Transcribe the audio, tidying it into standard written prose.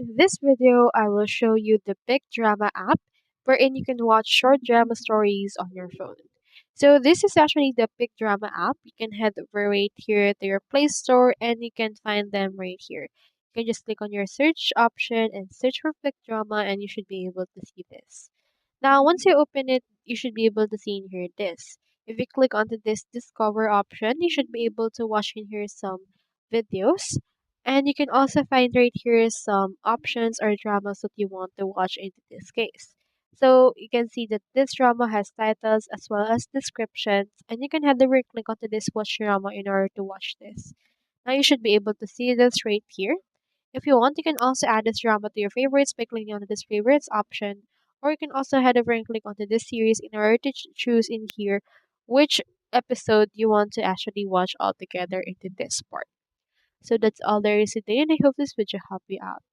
In this video, I will show you the Big Drama app wherein you can watch short drama stories on your phone. So this is actually the Big Drama app. You can head over right here to your Play Store and you can find them right here. You can just click on your search option and search for Big Drama and you should be able to see this. Now, once you open it, you should be able to see in here this. If you click onto this discover option, you should be able to watch in here some videos. And you can also find right here some options or dramas that you want to watch into this case. So you can see that this drama has titles as well as descriptions, and you can head over click onto this watch drama in order to watch this. Now you should be able to see this right here. If you want, you can also add this drama to your favorites by clicking on this favorites option, or you can also head over and click onto this series in order to choose in here which episode you want to actually watch all together into this part. So that's all there is today, and I hope this video helped you out.